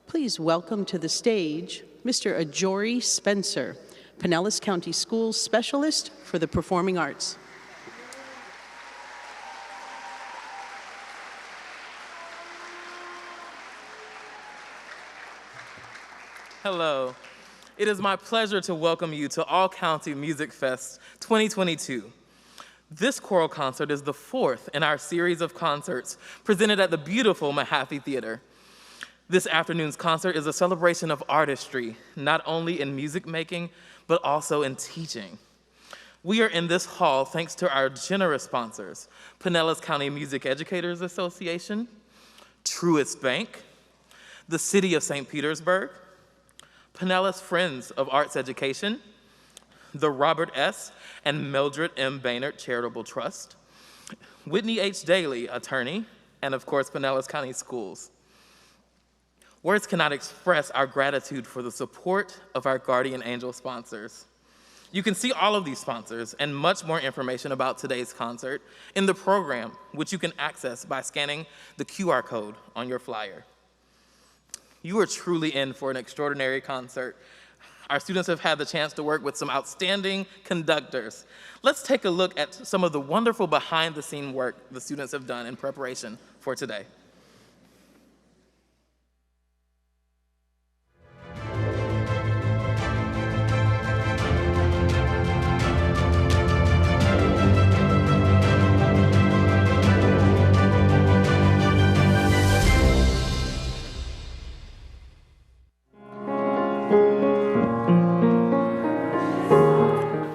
Please welcome to the stage Mr. Ajori Spencer, Pinellas County Schools Specialist for the Performing Arts. Hello. It is my pleasure to welcome you to All County Music Fest 2022. This choral concert is the fourth in our series of concerts presented at the beautiful Mahaffey Theater. This afternoon's concert is a celebration of artistry, not only in music making, but also in teaching. We are in this hall thanks to our generous sponsors, Pinellas County Music Educators Association, Truist Bank, the City of St. Petersburg, Pinellas Friends of Arts Education, the Robert S. and Mildred M. Baynard Charitable Trust, Whitney H. Daly, attorney, and of course, Pinellas County Schools. Words cannot express our gratitude for the support of our guardian angel sponsors. You can see all of these sponsors and much more information about today's concert in the program, which you can access by scanning the QR code on your flyer. You are truly in for an extraordinary concert. Our students have had the chance to work with some outstanding conductors. Let's take a look at some of the wonderful behind-the-scene work the students have done in preparation for today.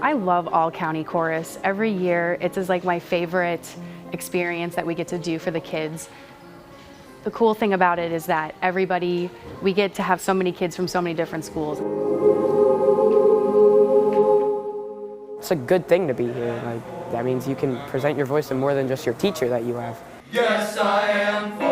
I love All County Chorus. Every year, it's like my favorite experience that we get to do for the kids. The cool thing about it is that we get to have so many kids from so many different schools. It's a good thing to be here. Like, that means you can present your voice to more than just your teacher that you have. Yes, I am full.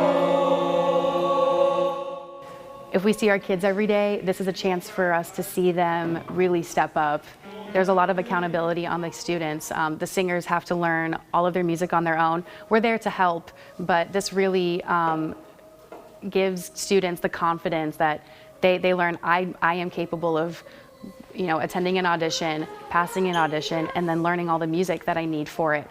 If we see our kids every day, this is a chance for us to see them really step up. There's a lot of accountability on the students. The singers have to learn all of their music on their own. We're there to help, but this really gives students the confidence that they learn I am capable of, attending an audition, passing an audition, and then learning all the music that I need for it.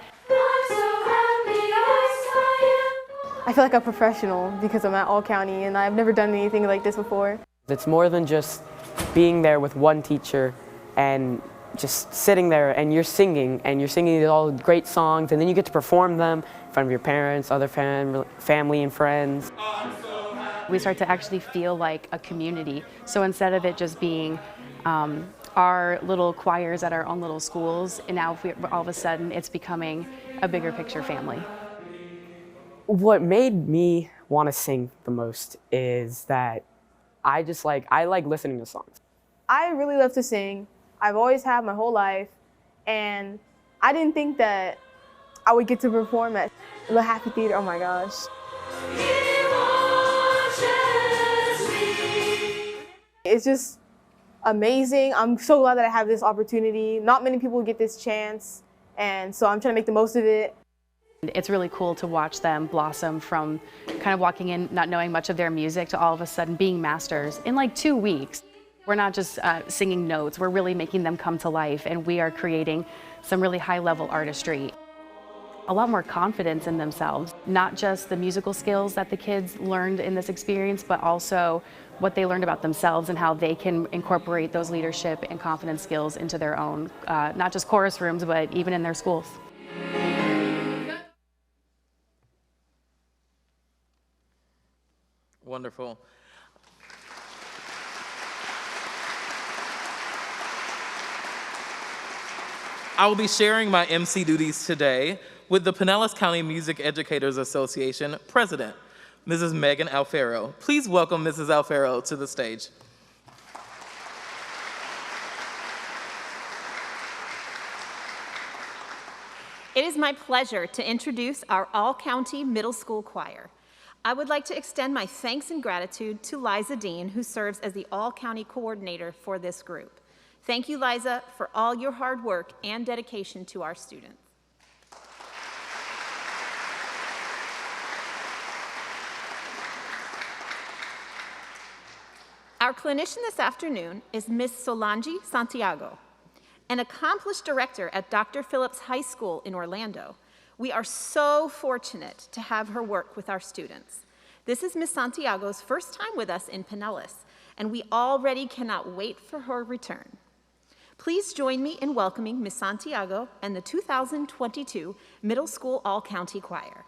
I feel like a professional because I'm at All County and I've never done anything like this before. It's more than just being there with one teacher and just sitting there and you're singing all great songs, and then you get to perform them in front of your parents, other family and friends. We start to actually feel like a community. So instead of it just being our little choirs at our own little schools, and now all of a sudden it's becoming a bigger picture family. What made me want to sing the most is that I like listening to songs. I really love to sing. I've always had my whole life, and I didn't think that I would get to perform at the Mahaffey Theater. Oh my gosh. It's just amazing. I'm so glad that I have this opportunity. Not many people get this chance, and so I'm trying to make the most of it. It's really cool to watch them blossom from kind of walking in, not knowing much of their music, to all of a sudden being masters in like 2 weeks. We're not just singing notes, we're really making them come to life, and we are creating some really high-level artistry. A lot more confidence in themselves, not just the musical skills that the kids learned in this experience, but also what they learned about themselves and how they can incorporate those leadership and confidence skills into their own, not just chorus rooms, but even in their schools. Wonderful. I will be sharing my MC duties today with the Pinellas County Music Educators Association President, Mrs. Megan Alfaro. Please welcome Mrs. Alfaro to the stage. It is my pleasure to introduce our All-County Middle School Choir. I would like to extend my thanks and gratitude to Liza Dean, who serves as the All-County Coordinator for this group. Thank you, Liza, for all your hard work and dedication to our students. Our clinician this afternoon is Ms. Solange Santiago, an accomplished director at Dr. Phillips High School in Orlando. We are so fortunate to have her work with our students. This is Ms. Santiago's first time with us in Pinellas, and we already cannot wait for her return. Please join me in welcoming Ms. Santiago and the 2022 Middle School All-County Choir.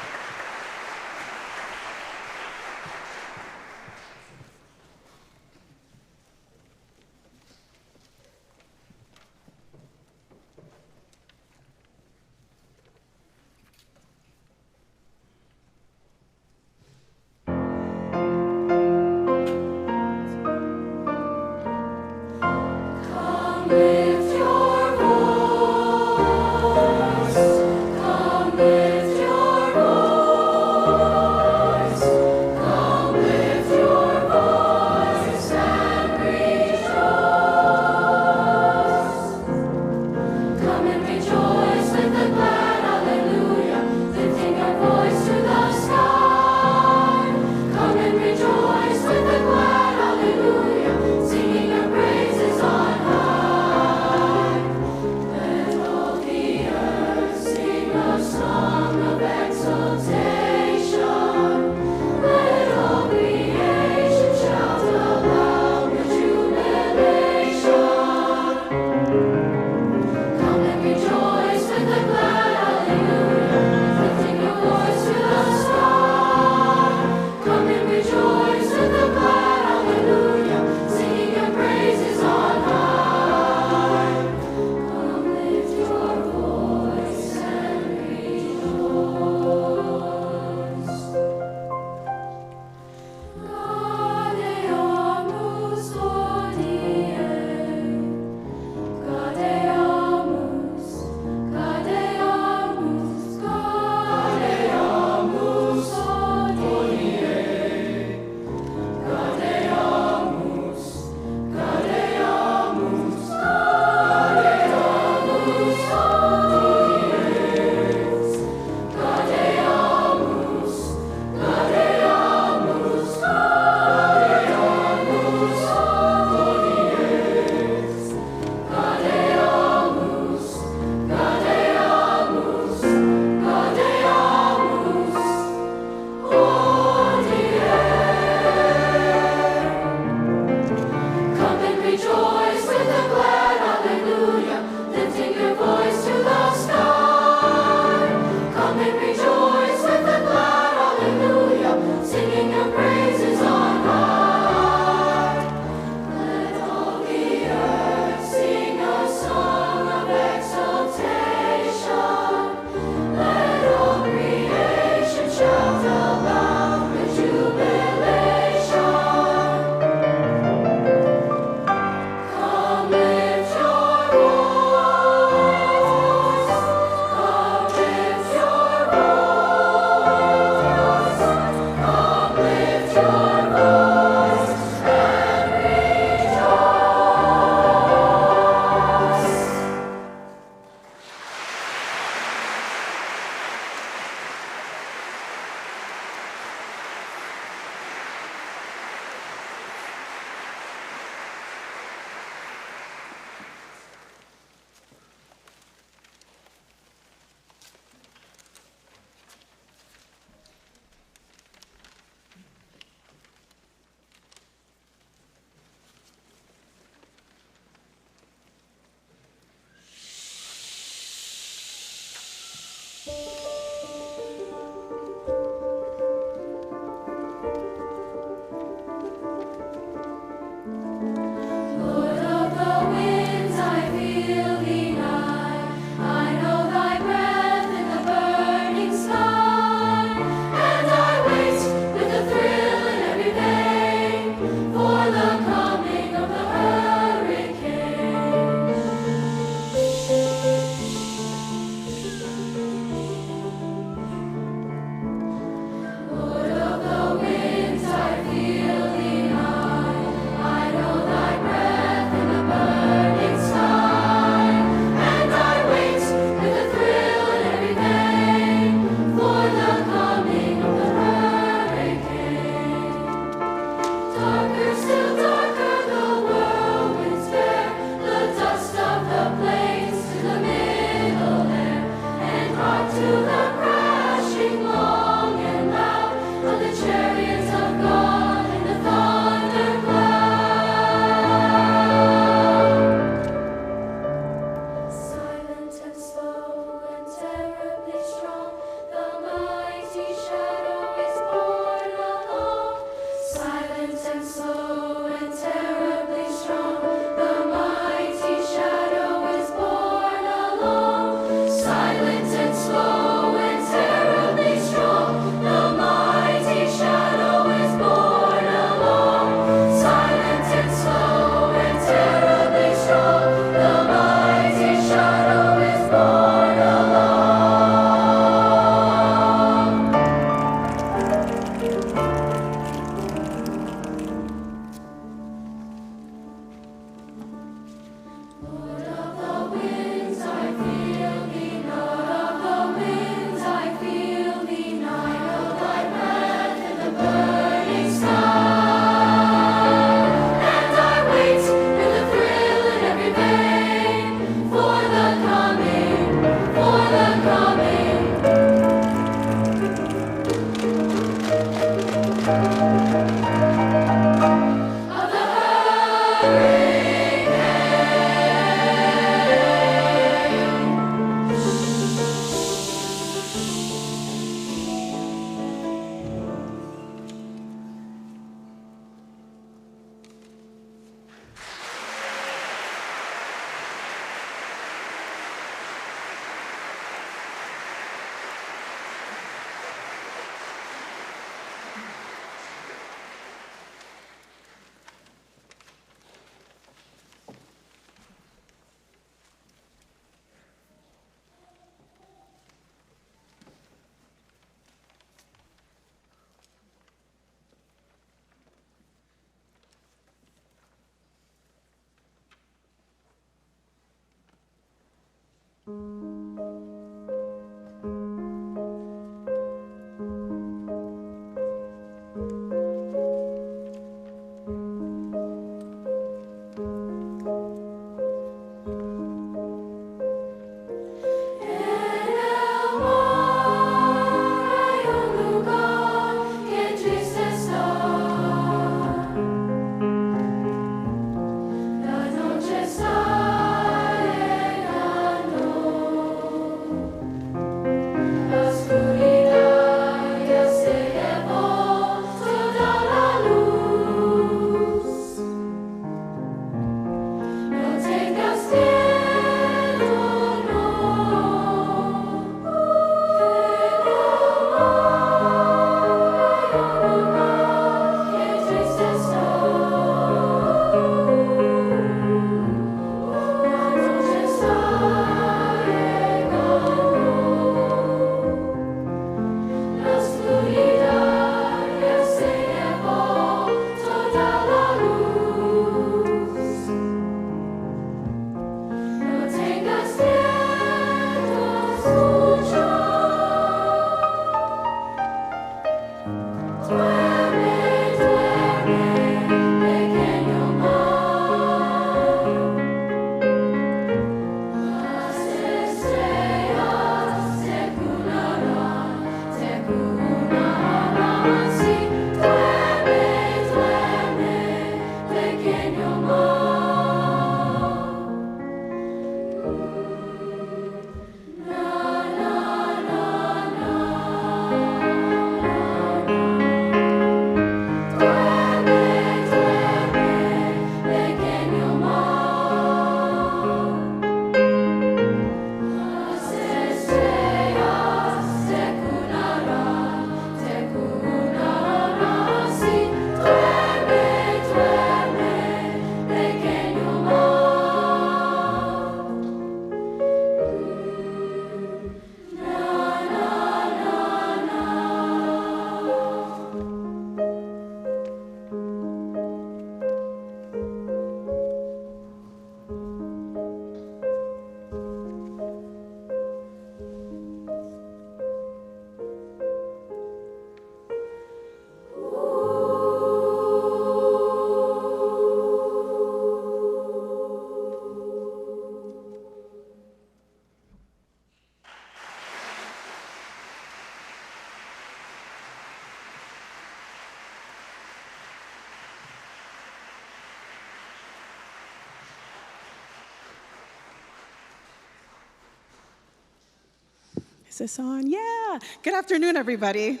Is this on? Yeah. Good afternoon, everybody.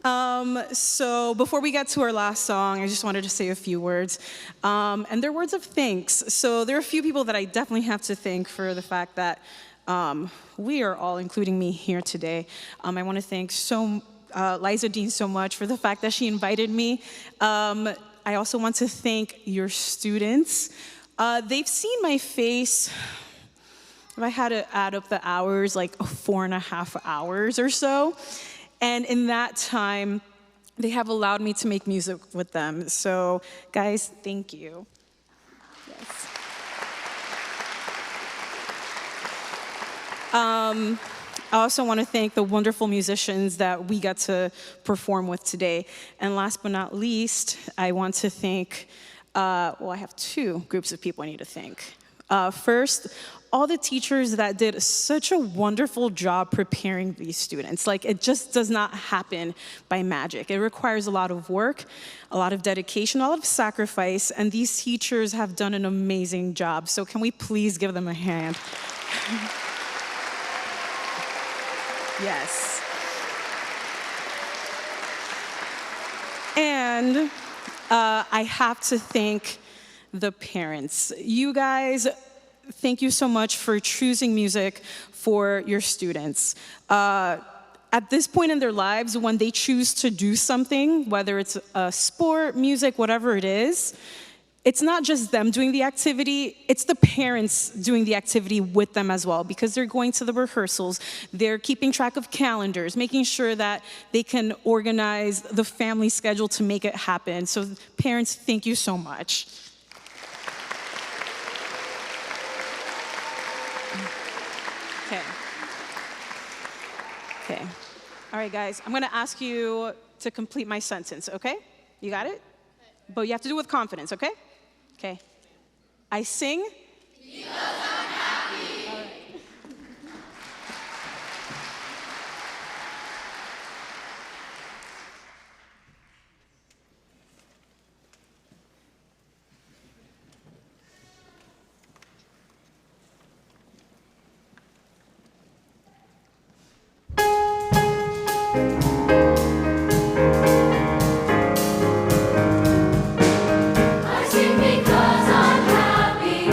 So before we get to our last song, I just wanted to say a few words. And they're words of thanks. So there are a few people that I definitely have to thank for the fact that we are all, including me, here today. I want to thank Liza Dean so much for the fact that she invited me. I also want to thank your students. They've seen my face, if I had to add up the hours, like 4.5 hours or so. And in that time, they have allowed me to make music with them. So, guys, thank you. Yes. I also want to thank the wonderful musicians that we got to perform with today. And last but not least, I want to thank, I have two groups of people I need to thank. First, all the teachers that did such a wonderful job preparing these students. Like, it just does not happen by magic. It requires a lot of work, a lot of dedication, a lot of sacrifice, and these teachers have done an amazing job. So can we please give them a hand? Yes. And I have to thank the parents. You guys, thank you so much for choosing music for your students. At this point in their lives, when they choose to do something, whether it's a sport, music, whatever it is, it's not just them doing the activity, it's the parents doing the activity with them as well, because they're going to the rehearsals, they're keeping track of calendars, making sure that they can organize the family schedule to make it happen. So parents, thank you so much. Okay. All right, guys, I'm gonna ask you to complete my sentence, okay? You got it? But you have to do it with confidence, okay? Okay. I sing because I'm happy. All right. I sing because I'm happy.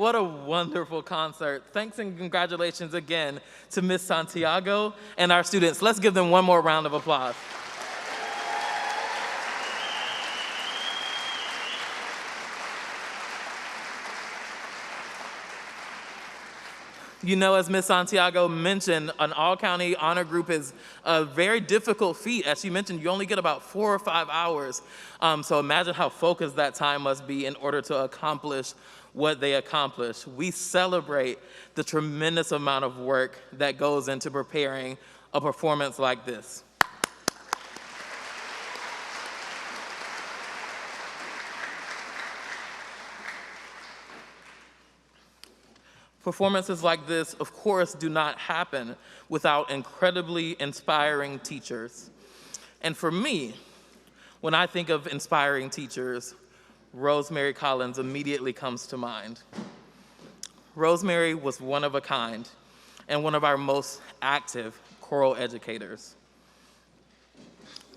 What a wonderful concert. Thanks and congratulations again to Miss Santiago and our students. Let's give them one more round of applause. You know, as Ms. Santiago mentioned, an all-county honor group is a very difficult feat. As she mentioned, you only get about 4 or 5 hours. So imagine how focused that time must be in order to accomplish what they accomplish. We celebrate the tremendous amount of work that goes into preparing a performance like this. Performances like this, of course, do not happen without incredibly inspiring teachers. And for me, when I think of inspiring teachers, Rosemary Collins immediately comes to mind. Rosemary was one of a kind and one of our most active choral educators.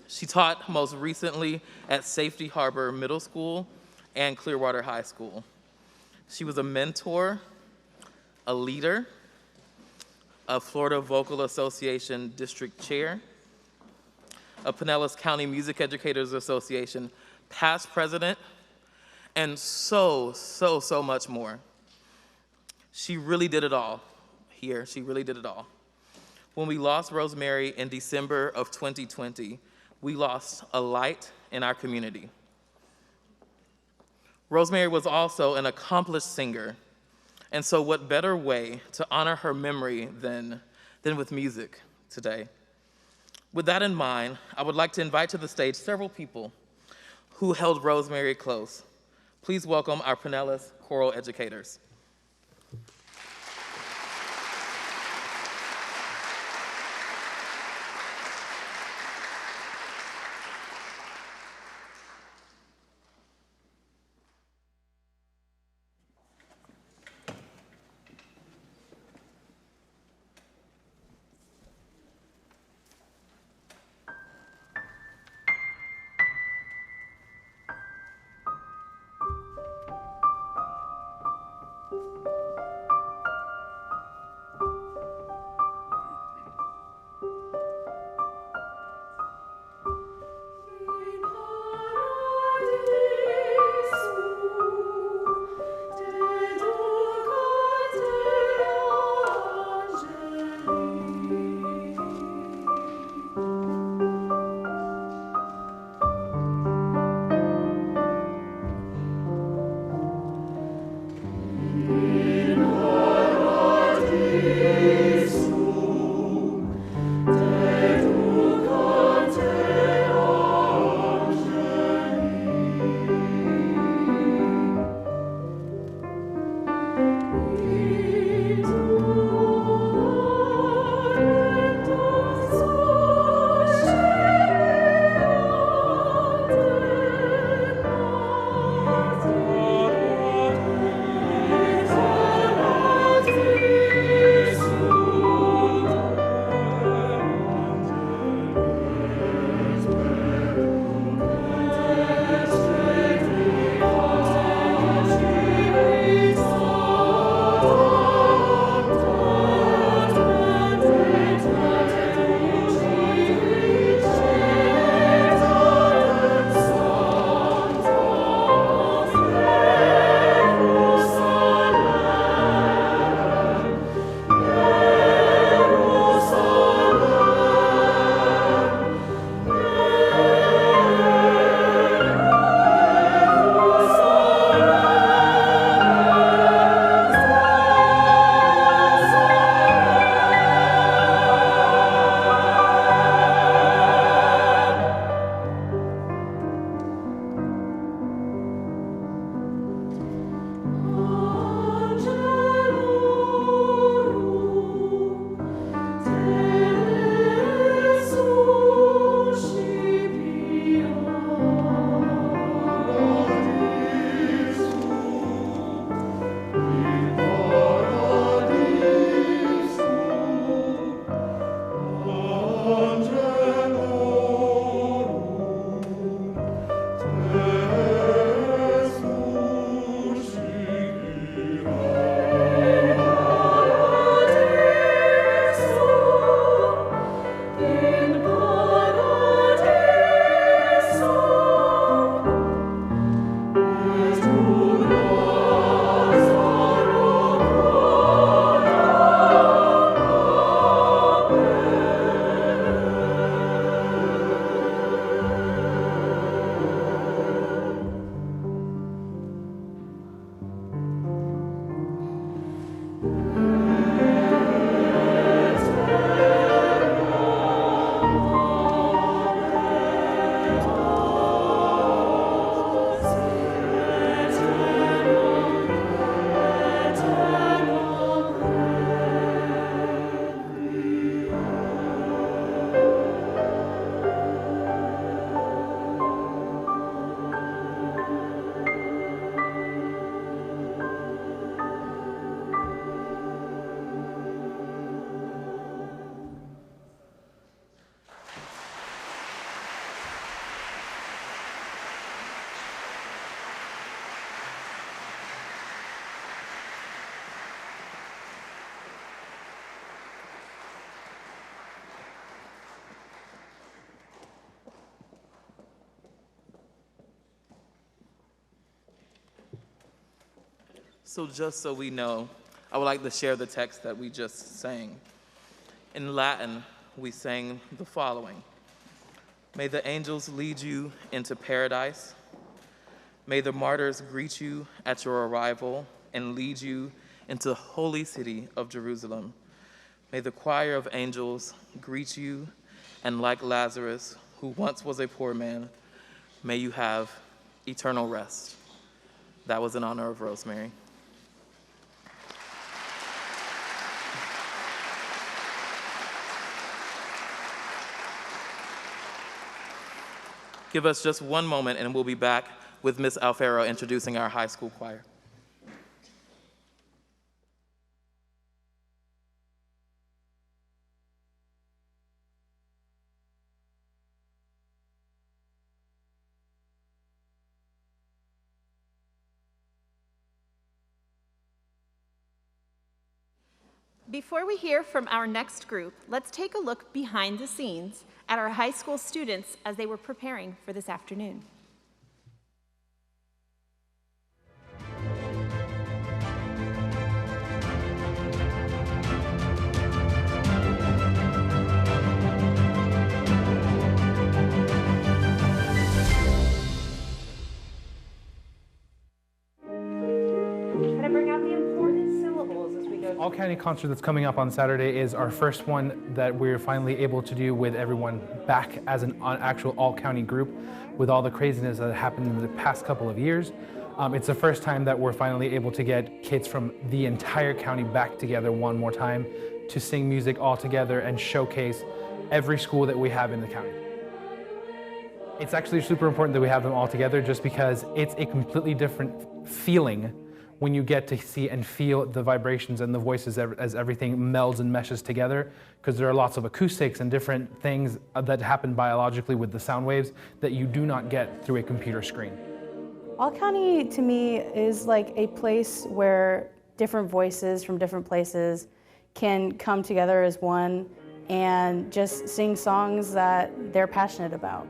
She taught most recently at Safety Harbor Middle School and Clearwater High School. She was a mentor, a leader, a Florida Vocal Association district chair, a Pinellas County Music Educators Association past president, and so much more. She really did it all here. She really did it all. When we lost Rosemary in December of 2020, we lost a light in our community. Rosemary was also an accomplished singer. And so what better way to honor her memory than with music today? With that in mind, I would like to invite to the stage several people who held Rosemary close. Please welcome our Pinellas choral educators. So just so we know, I would like to share the text that we just sang. In Latin, we sang the following. May the angels lead you into paradise. May the martyrs greet you at your arrival and lead you into the holy city of Jerusalem. May the choir of angels greet you, and like Lazarus, who once was a poor man, may you have eternal rest. That was in honor of Rosemary. Give us just one moment and we'll be back with Ms. Alfaro introducing our high school choir. Before we hear from our next group, let's take a look behind the scenes at our high school students as they were preparing for this afternoon. Try to bring out the important syllables as we go. All County concert that's coming up on Saturday is our first one that we're finally able to do with everyone back as an actual all county group with all the craziness that happened in the past couple of years. It's the first time that we're finally able to get kids from the entire county back together one more time to sing music all together and showcase every school that we have in the county. It's actually super important that we have them all together just because it's a completely different feeling when you get to see and feel the vibrations and the voices as everything melds and meshes together, because there are lots of acoustics and different things that happen biologically with the sound waves that you do not get through a computer screen. All County to me is like a place where different voices from different places can come together as one and just sing songs that they're passionate about.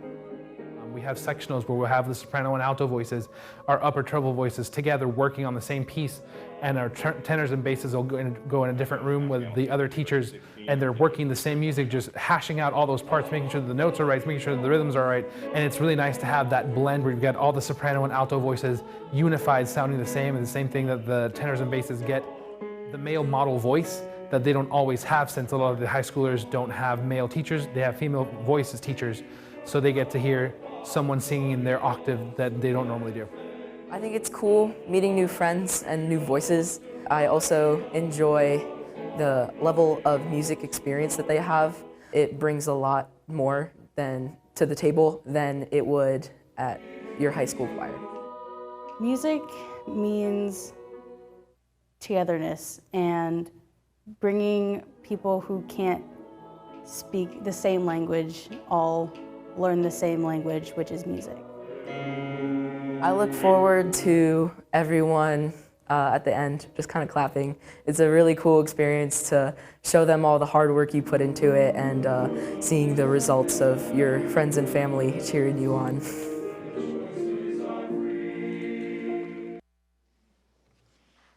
We have sectionals where we'll have the soprano and alto voices, our upper treble voices together working on the same piece, and our tenors and basses will go in a different room with the other teachers, and they're working the same music, just hashing out all those parts, making sure that the notes are right, making sure that the rhythms are right, and it's really nice to have that blend where you've got all the soprano and alto voices unified, sounding the same, and the same thing that the tenors and basses get the male model voice that they don't always have, since a lot of the high schoolers don't have male teachers, they have female voices teachers, so they get to hear someone singing in their octave that they don't normally do. I think it's cool meeting new friends and new voices. I also enjoy the level of music experience that they have. It brings a lot more to the table than it would at your high school choir. Music means togetherness and bringing people who can't speak the same language all learn the same language, which is music. I look forward to everyone at the end just kind of clapping. It's a really cool experience to show them all the hard work you put into it and seeing the results of your friends and family cheering you on.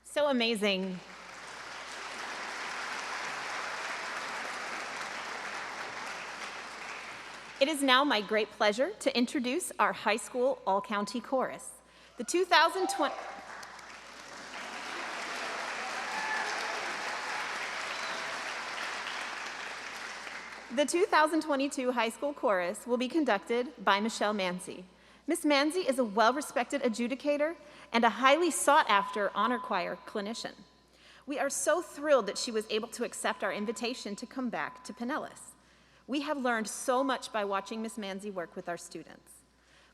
So amazing. It is now my great pleasure to introduce our high school all-county chorus. The 2022 high school chorus will be conducted by Michelle Manzi. Ms. Manzi is a well-respected adjudicator and a highly sought-after honor choir clinician. We are so thrilled that she was able to accept our invitation to come back to Pinellas. We have learned so much by watching Ms. Manzi work with our students.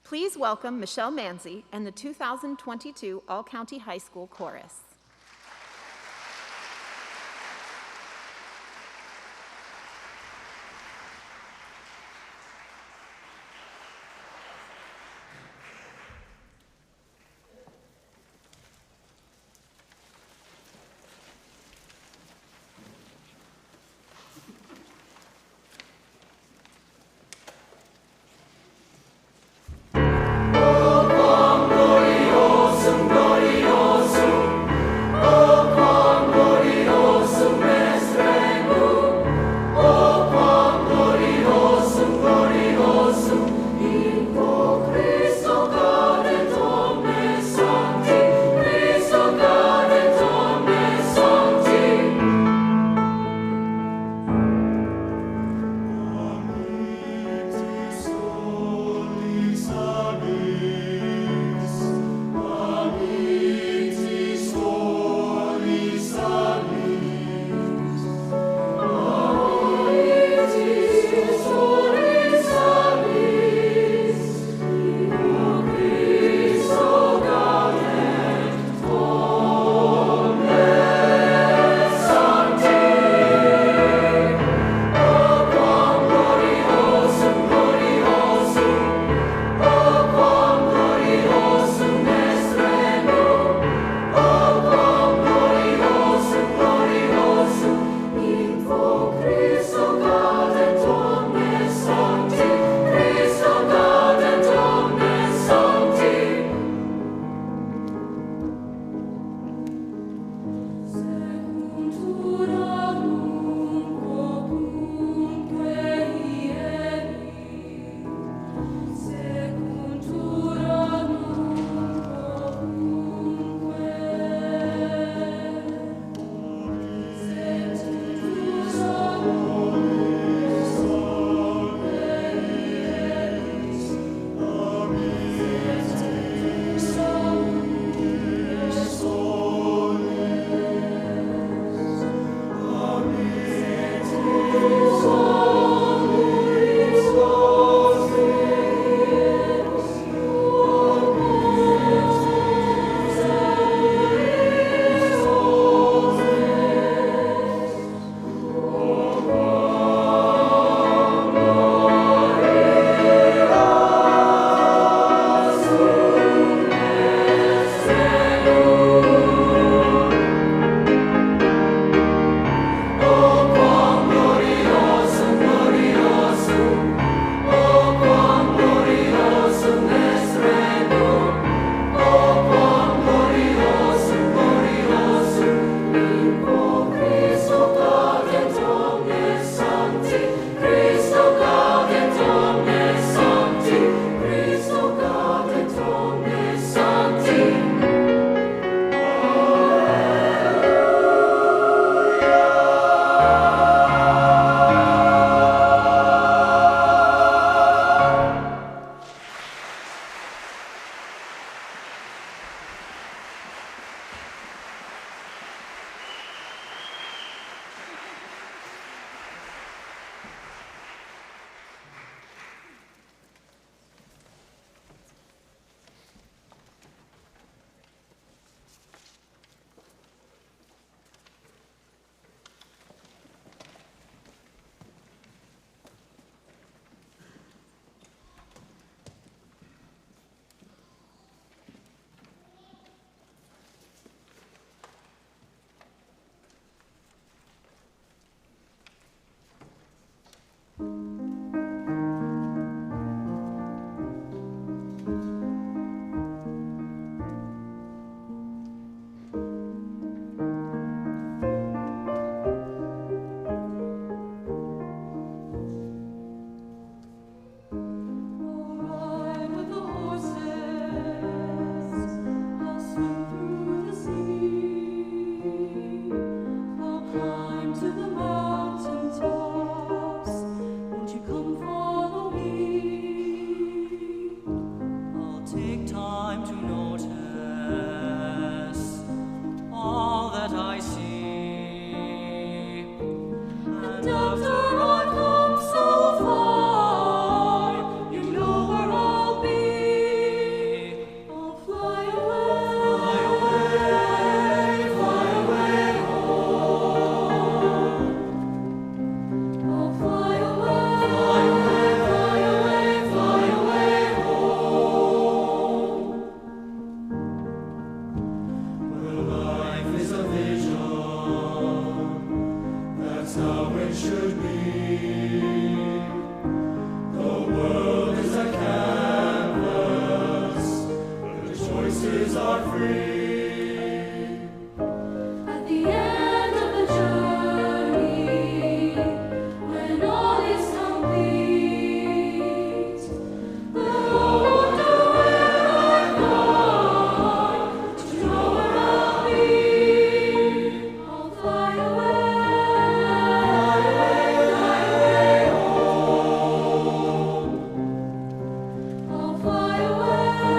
Please welcome Michelle Manzi and the 2022 All-County High School Chorus. Gloriosum, gloriosum, to notice all that I see. And after I've come so far, you know where I'll be. I'll fly away home. I'll fly away home. Well, life is a vision, that's how it should be. The world is a canvas, the choices are free. At the end of the journey, when all is complete, we'll wonder where I've gone, to know where I'll be. I'll fly away home. I'll fly away home.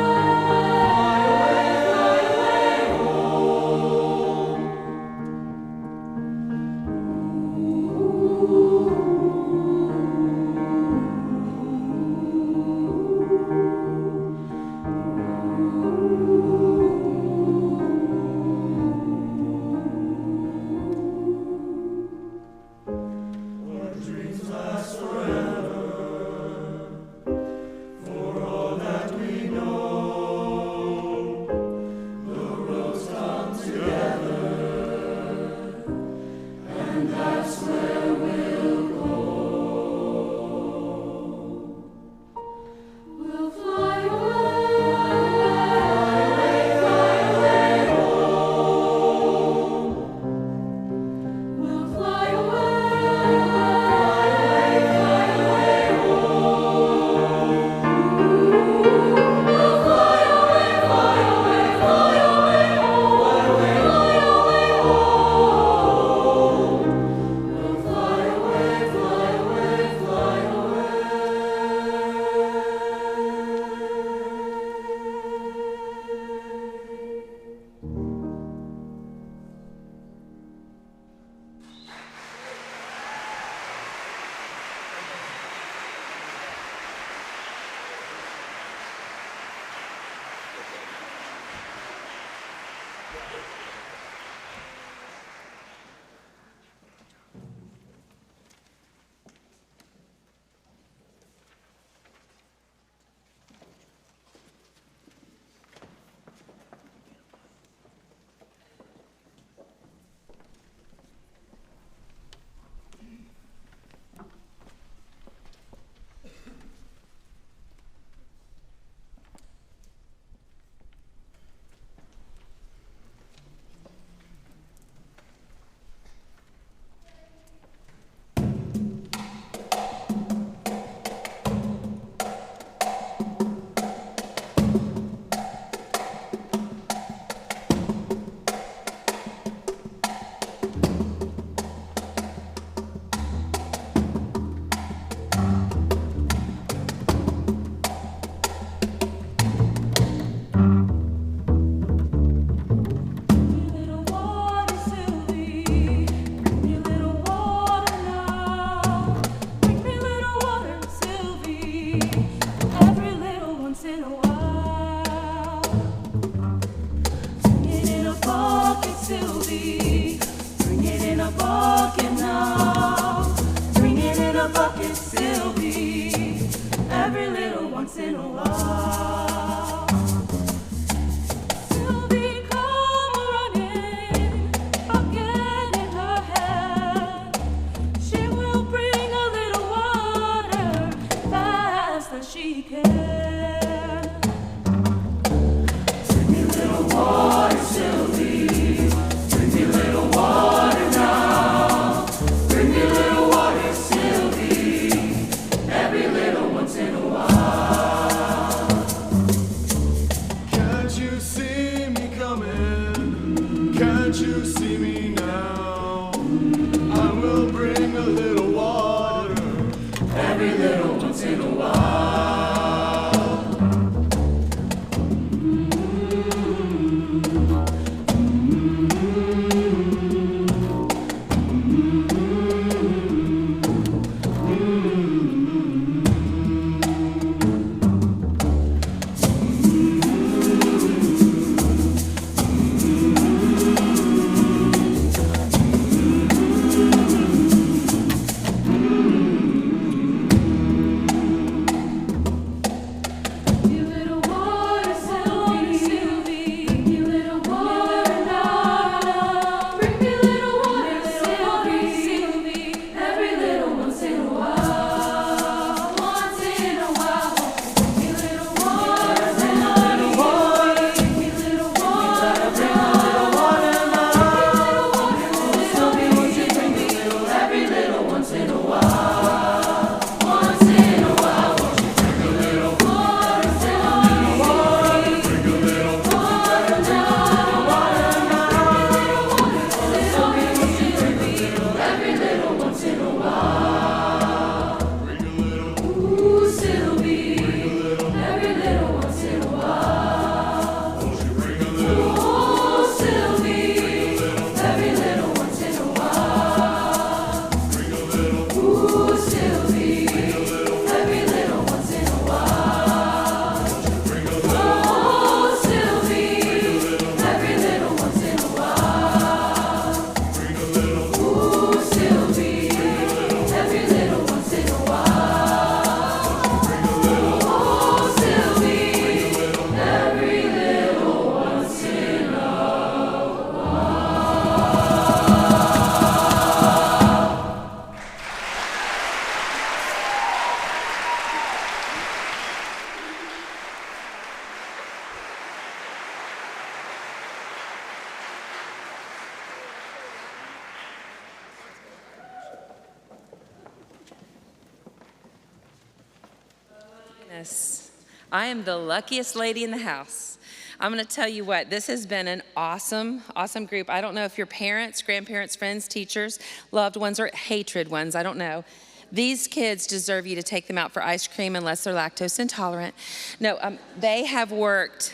Goodness, I am the luckiest lady in the house. I'm going to tell you what, this has been an awesome, awesome group. I don't know if your parents, grandparents, friends, teachers, loved ones, or hatred ones, I don't know. These kids deserve you to take them out for ice cream unless they're lactose intolerant. No, they have worked,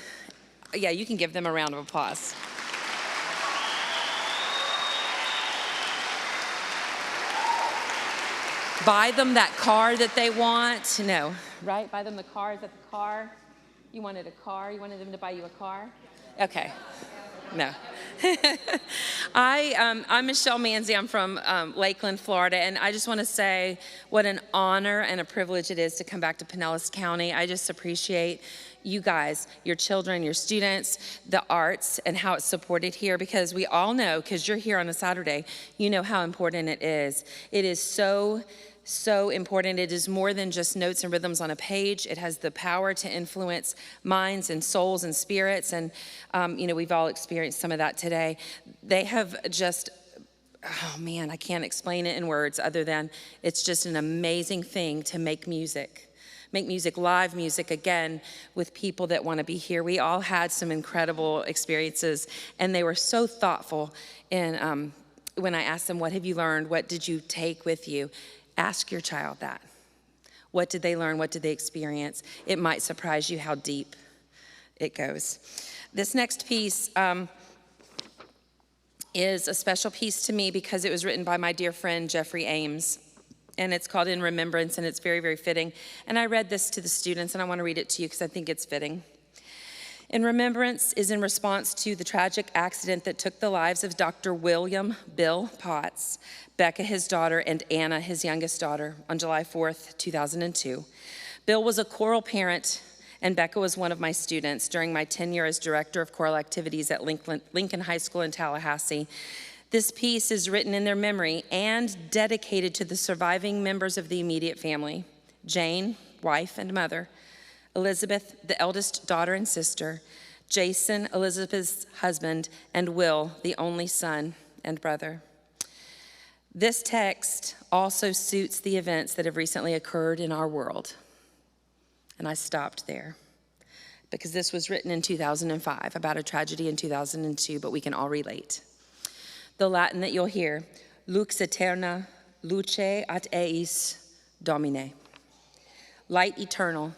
yeah, you can give them a round of applause. Buy them that car that they want. No, right? Buy them the car. Is that the car? You wanted a car? You wanted them to buy you a car? Okay. No. I'm Michelle Manzi. I'm from Lakeland, Florida, and I just want to say what an honor and a privilege it is to come back to Pinellas County. I just appreciate you guys, your children, your students, the arts, and how it's supported here, because we all know, because you're here on a Saturday, you know how important it is. It is so important. It is more than just notes and rhythms on a page. It has the power to influence minds and souls and spirits, and we've all experienced some of that today. They have just, oh man, I can't explain it in words other than it's just an amazing thing to make music, live music again with people that want to be here. We all had some incredible experiences, and they were so thoughtful. And when I asked them, what have you learned? What did you take with you? Ask your child that. What did they learn? What did they experience? It might surprise you how deep it goes. This next piece is a special piece to me because it was written by my dear friend Jeffrey Ames. And it's called In Remembrance, and it's very, very fitting. And I read this to the students, and I want to read it to you because I think it's fitting. In Remembrance is in response to the tragic accident that took the lives of Dr. William Bill Potts, Becca, his daughter, and Anna, his youngest daughter, on July 4th, 2002. Bill was a choral parent, and Becca was one of my students during my tenure as director of choral activities at Lincoln High School in Tallahassee. This piece is written in their memory and dedicated to the surviving members of the immediate family: Jane, wife and mother; Elizabeth, the eldest daughter and sister; Jason, Elizabeth's husband; and Will, the only son and brother. This text also suits the events that have recently occurred in our world. And I stopped there because this was written in 2005 about a tragedy in 2002, but we can all relate. The Latin that you'll hear, lux aeterna, luce ad eis Domine. Light eternal,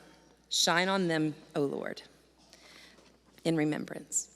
shine on them, O Lord, in remembrance.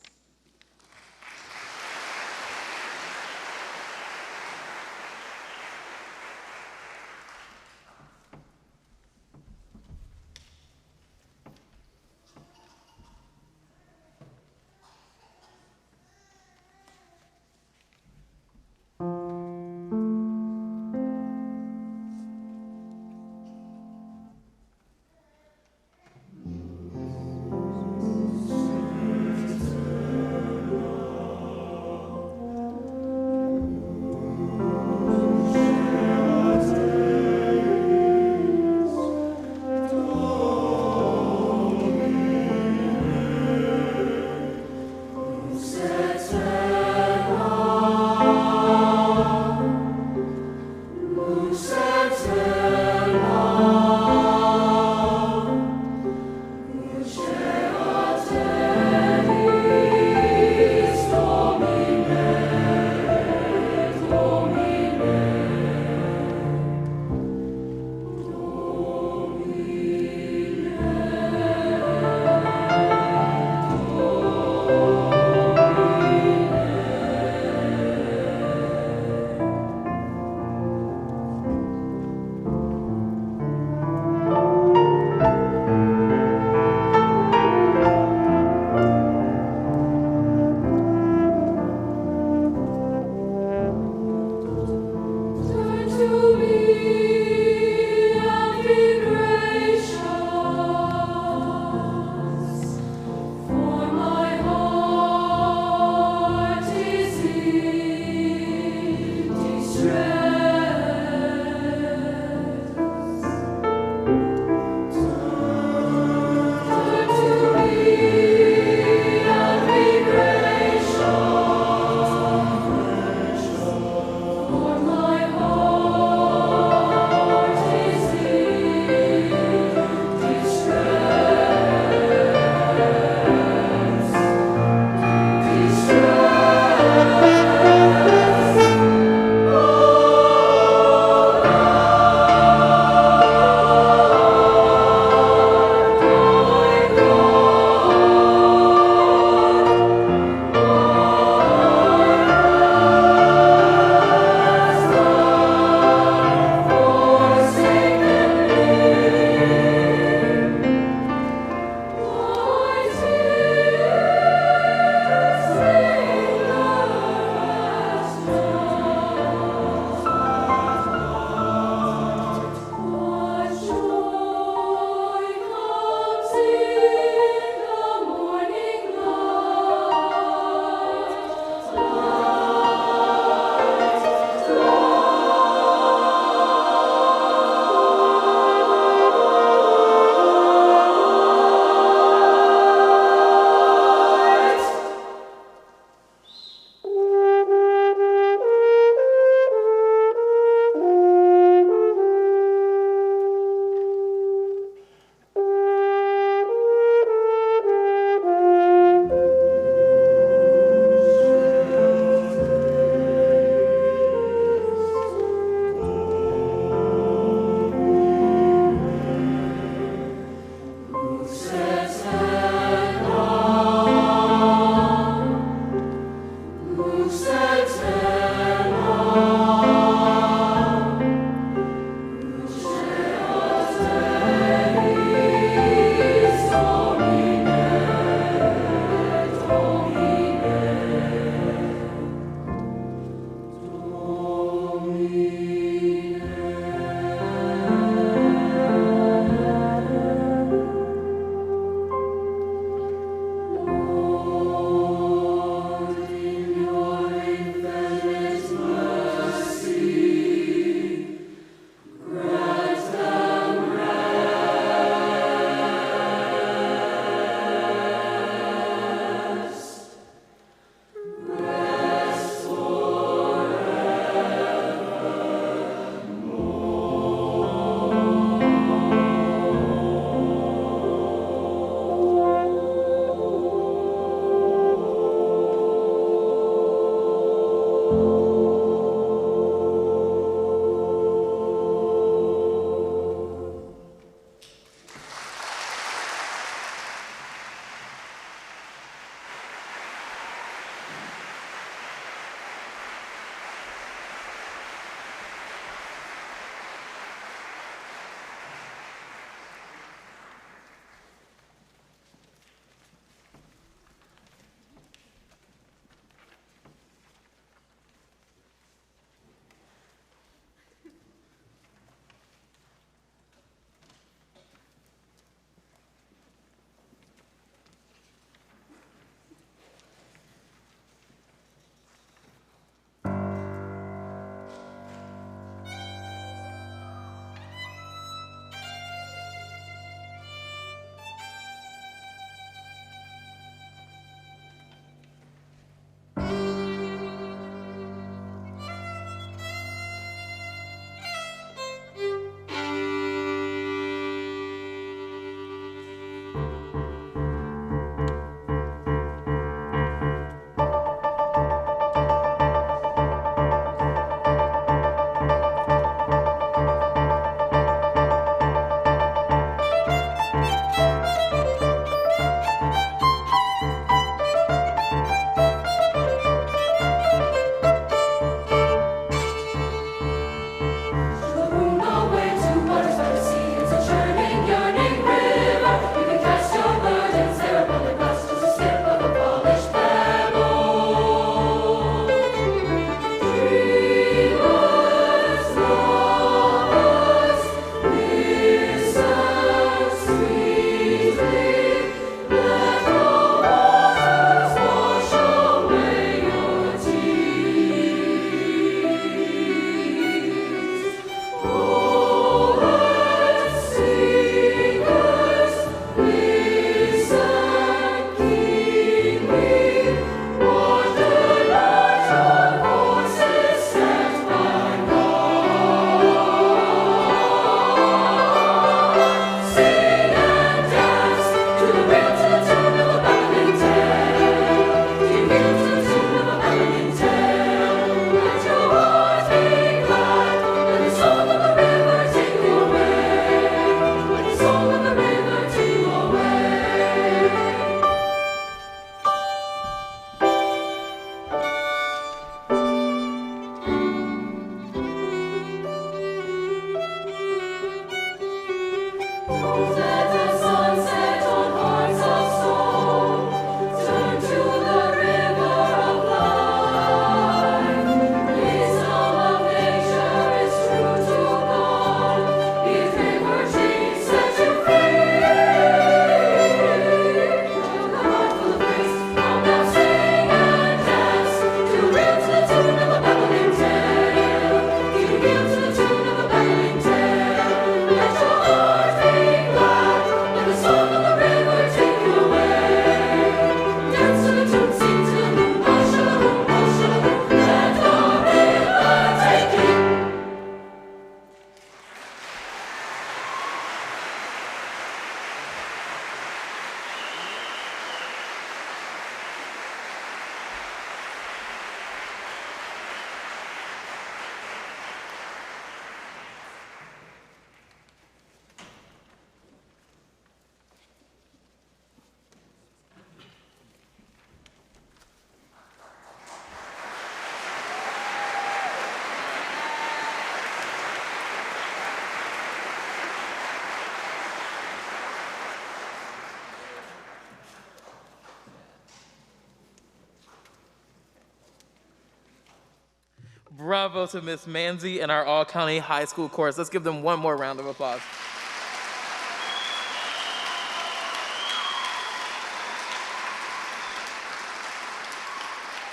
Bravo to Miss Manzi and our all-county high school chorus. Let's give them one more round of applause.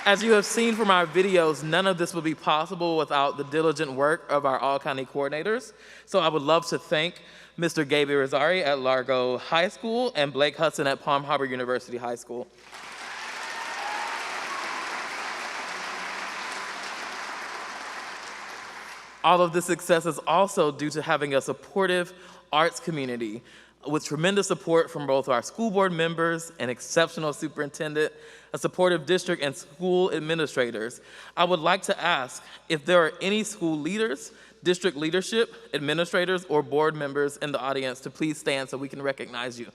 As you have seen from our videos, none of this would be possible without the diligent work of our all-county coordinators. So I would love to thank Mr. Gabe Irizarry at Largo High School and Blake Hudson at Palm Harbor University High School. All of this success is also due to having a supportive arts community with tremendous support from both our school board members, an exceptional superintendent, a supportive district, and school administrators. I would like to ask if there are any school leaders, district leadership, administrators, or board members in the audience to please stand so we can recognize you.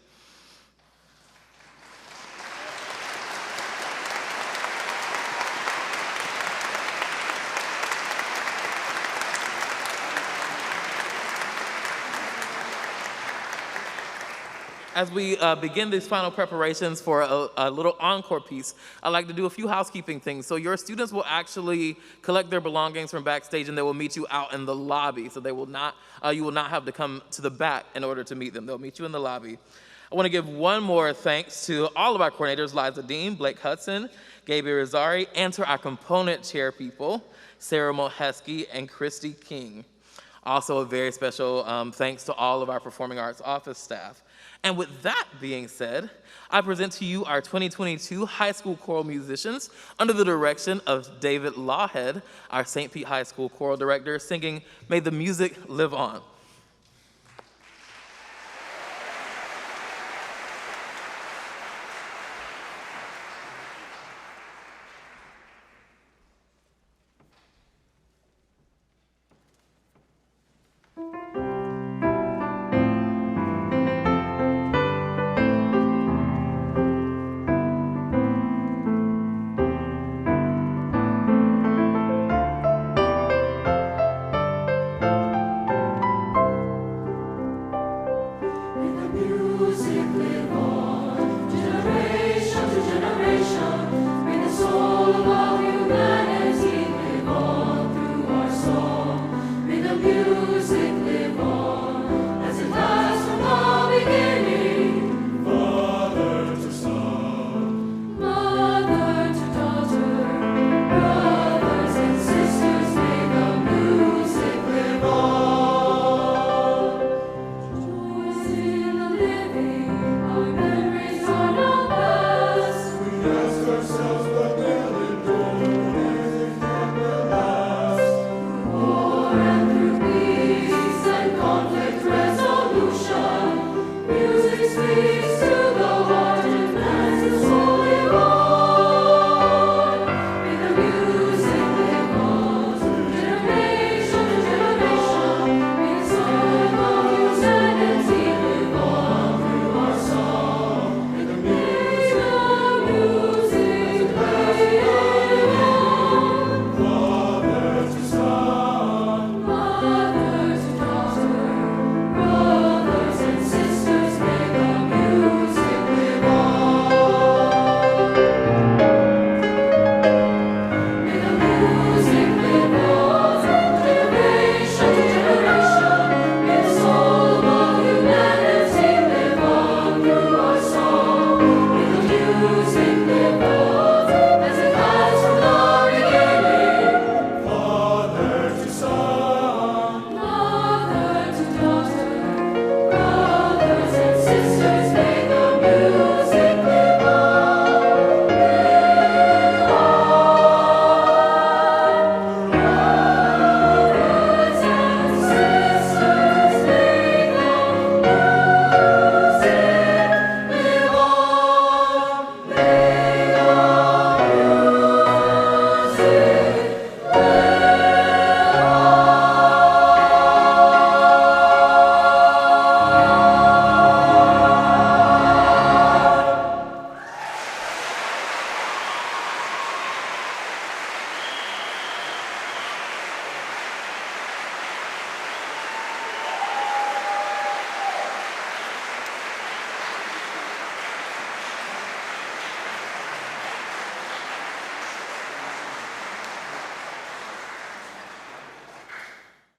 As we begin these final preparations for a little encore piece, I'd like to do a few housekeeping things. So your students will actually collect their belongings from backstage and they will meet you out in the lobby. So they will not, you will not have to come to the back in order to meet them. They'll meet you in the lobby. I want to give one more thanks to all of our coordinators, Liza Dean, Blake Hudson, Gabe Irizarry, and to our component chair people, Sarah Moheski and Christy King. Also a very special thanks to all of our performing arts office staff. And with that being said, I present to you our 2022 high school choral musicians under the direction of David Lawhead, our St. Pete High School choral director, singing "May the Music Live On."